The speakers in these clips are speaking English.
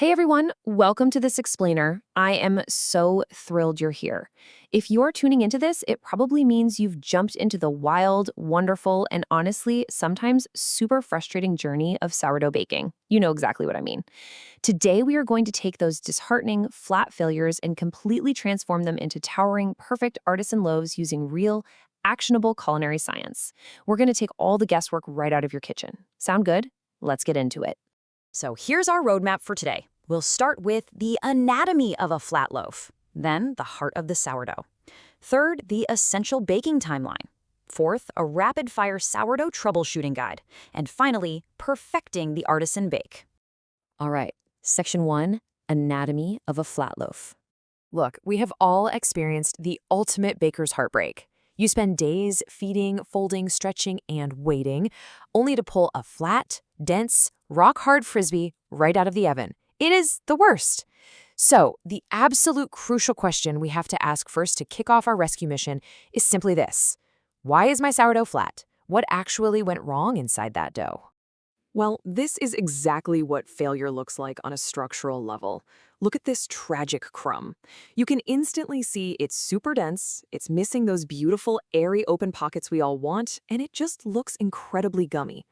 Hey everyone, welcome to this explainer. I am so thrilled you're here. If you're tuning into this, it probably means you've jumped into the wild, wonderful, and honestly, sometimes super frustrating journey of sourdough baking. You know exactly what I mean. Today, we are going to take those disheartening, flat failures and completely transform them into towering, perfect artisan loaves using real, actionable culinary science. We're going to take all the guesswork right out of your kitchen. Sound good? Let's get into it. So here's our roadmap for today. We'll start with the anatomy of a flat loaf, then the heart of the sourdough. Third, the essential baking timeline. Fourth, a rapid-fire sourdough troubleshooting guide. And finally, perfecting the artisan bake. All right, Section 1, Anatomy of a Flat Loaf. Look, we have all experienced the ultimate baker's heartbreak. You spend days feeding, folding, stretching, and waiting, only to pull a flat, dense, rock-hard frisbee right out of the oven. It is the worst. So, the absolute crucial question we have to ask first to kick off our rescue mission is simply this. Why is my sourdough flat? What actually went wrong inside that dough? Well, this is exactly what failure looks like on a structural level. Look at this tragic crumb. You can instantly see it's super dense, it's missing those beautiful, airy open pockets we all want, and it just looks incredibly gummy.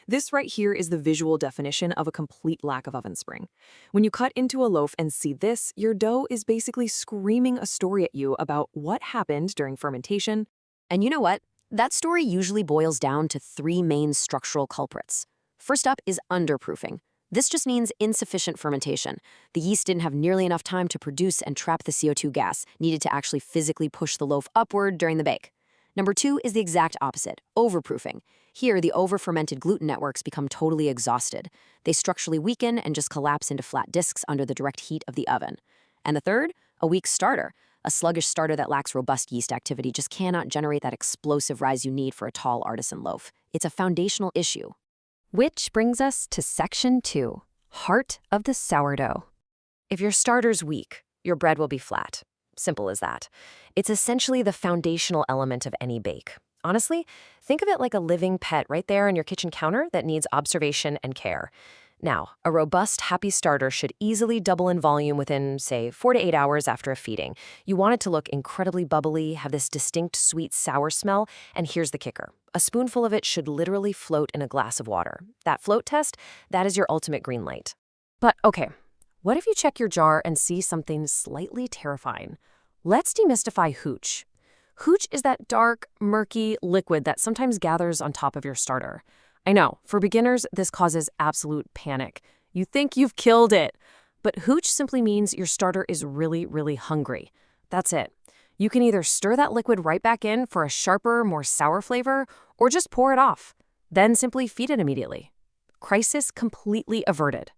This right here is the visual definition of a complete lack of oven spring. When you cut into a loaf and see this, your dough is basically screaming a story at you about what happened during fermentation. And you know what? That story usually boils down to three main structural culprits. First up is underproofing. This just means insufficient fermentation. The yeast didn't have nearly enough time to produce and trap the CO2 gas needed to actually physically push the loaf upward during the bake. Number two is the exact opposite, overproofing. Here, the over-fermented gluten networks become totally exhausted. They structurally weaken and just collapse into flat discs under the direct heat of the oven. And the third, a weak starter. A sluggish starter that lacks robust yeast activity just cannot generate that explosive rise you need for a tall artisan loaf. It's a foundational issue. Which brings us to Section 2, Heart of the Sourdough. If your starter's weak, your bread will be flat. Simple as that. It's essentially the foundational element of any bake. Honestly, think of it like a living pet right there on your kitchen counter that needs observation and care. Now, a robust, happy starter should easily double in volume within, say, 4 to 8 hours after a feeding. You want it to look incredibly bubbly, have this distinct sweet, sour smell, and here's the kicker. A spoonful of it should literally float in a glass of water. That float test, that is your ultimate green light. But okay, what if you check your jar and see something slightly terrifying? Let's demystify hooch. Hooch is that dark, murky liquid that sometimes gathers on top of your starter. I know, for beginners, this causes absolute panic. You think you've killed it. But hooch simply means your starter is really, really hungry. That's it. You can either stir that liquid right back in for a sharper, more sour flavor, or just pour it off. Then simply feed it immediately. Crisis completely averted.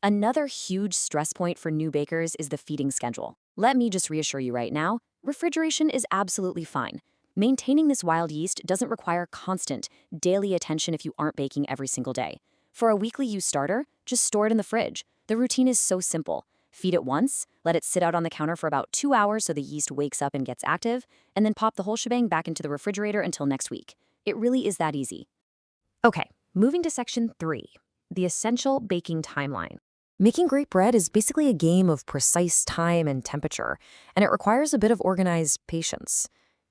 Another huge stress point for new bakers is the feeding schedule. Let me just reassure you right now, refrigeration is absolutely fine. Maintaining this wild yeast doesn't require constant, daily attention if you aren't baking every single day. For a weekly use starter, just store it in the fridge. The routine is so simple. Feed it once, let it sit out on the counter for about 2 hours so the yeast wakes up and gets active, and then pop the whole shebang back into the refrigerator until next week. It really is that easy. Okay, moving to Section 3, the essential baking timeline. Making great bread is basically a game of precise time and temperature, and it requires a bit of organized patience.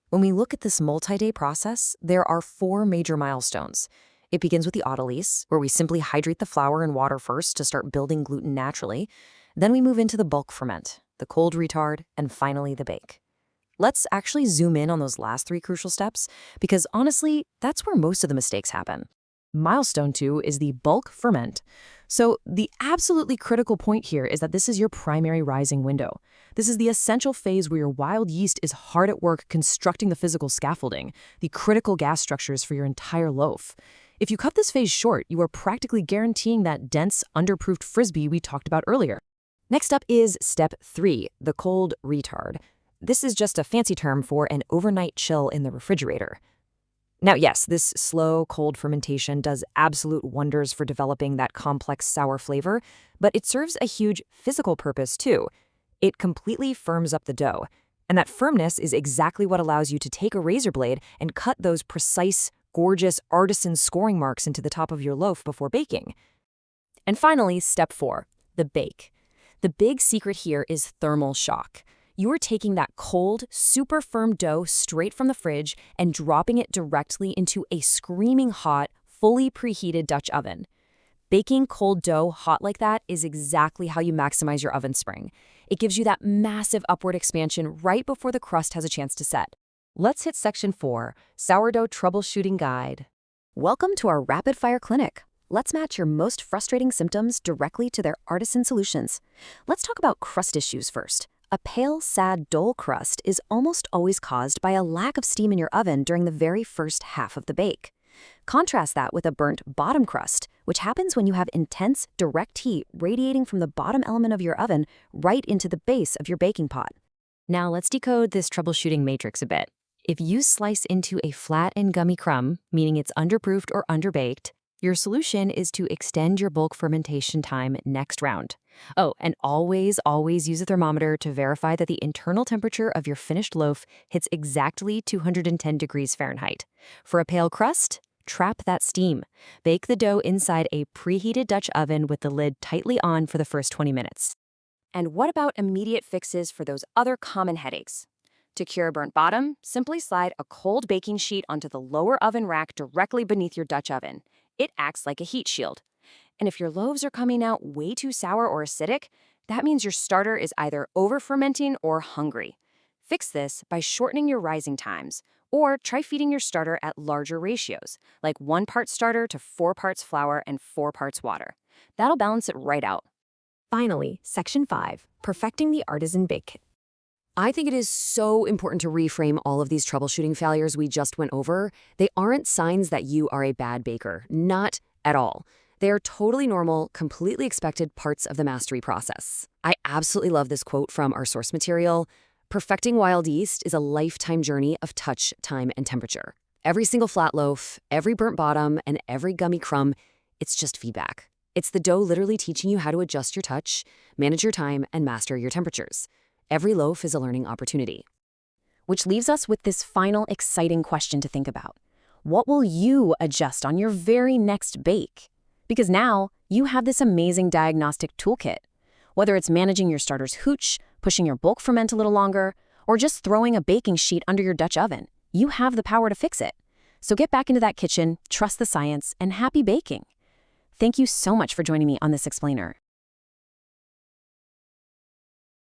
When we look at this multi-day process, there are 4 major milestones. It begins with the autolyse, where we simply hydrate the flour and water first to start building gluten naturally. Then we move into the bulk ferment, the cold retard, and finally the bake. Let's actually zoom in on those last 3 crucial steps, because honestly, that's where most of the mistakes happen. Milestone 2 is the bulk ferment. So the absolutely critical point here is that this is your primary rising window. This is the essential phase where your wild yeast is hard at work constructing the physical scaffolding, the critical gas structures for your entire loaf. If you cut this phase short, you are practically guaranteeing that dense, underproofed frisbee we talked about earlier. Next up is step 3, the cold retard. This is just a fancy term for an overnight chill in the refrigerator. Now, yes, this slow, cold fermentation does absolute wonders for developing that complex sour flavor, but it serves a huge physical purpose too. It completely firms up the dough, and that firmness is exactly what allows you to take a razor blade and cut those precise, gorgeous artisan scoring marks into the top of your loaf before baking. And finally, step 4, the bake. The big secret here is thermal shock. You are taking that cold, super firm dough straight from the fridge and dropping it directly into a screaming hot, fully preheated Dutch oven. Baking cold dough hot like that is exactly how you maximize your oven spring. It gives you that massive upward expansion right before the crust has a chance to set. Let's hit Section 4, Sourdough Troubleshooting Guide. Welcome to our Rapid Fire Clinic. Let's match your most frustrating symptoms directly to their artisan solutions. Let's talk about crust issues first. A pale, sad, dull crust is almost always caused by a lack of steam in your oven during the very first half of the bake. Contrast that with a burnt bottom crust, which happens when you have intense, direct heat radiating from the bottom element of your oven right into the base of your baking pot. Now let's decode this troubleshooting matrix a bit. If you slice into a flat and gummy crumb, meaning it's underproofed or underbaked, your solution is to extend your bulk fermentation time next round. Oh, and always use a thermometer to verify that the internal temperature of your finished loaf hits exactly 210 degrees Fahrenheit. For a pale crust, trap that steam. Bake the dough inside a preheated Dutch oven with the lid tightly on for the first 20 minutes. And what about immediate fixes for those other common headaches? To cure a burnt bottom, simply slide a cold baking sheet onto the lower oven rack directly beneath your Dutch oven. It acts like a heat shield. And if your loaves are coming out way too sour or acidic, that means your starter is either over-fermenting or hungry. Fix this by shortening your rising times, or try feeding your starter at larger ratios, like 1 part starter to 4 parts flour and 4 parts water. That'll balance it right out. Finally, Section 5, Perfecting the Artisan Bake Kit. I think it is so important to reframe all of these troubleshooting failures we just went over. They aren't signs that you are a bad baker. Not at all. They are totally normal, completely expected parts of the mastery process. I absolutely love this quote from our source material. Perfecting wild yeast is a lifetime journey of touch, time, and temperature. Every single flat loaf, every burnt bottom, and every gummy crumb, it's just feedback. It's the dough literally teaching you how to adjust your touch, manage your time, and master your temperatures. Every loaf is a learning opportunity. Which leaves us with this final exciting question to think about. What will you adjust on your very next bake? Because now you have this amazing diagnostic toolkit. Whether it's managing your starter's hooch, pushing your bulk ferment a little longer, or just throwing a baking sheet under your Dutch oven, you have the power to fix it. So get back into that kitchen, trust the science, and happy baking. Thank you so much for joining me on this explainer.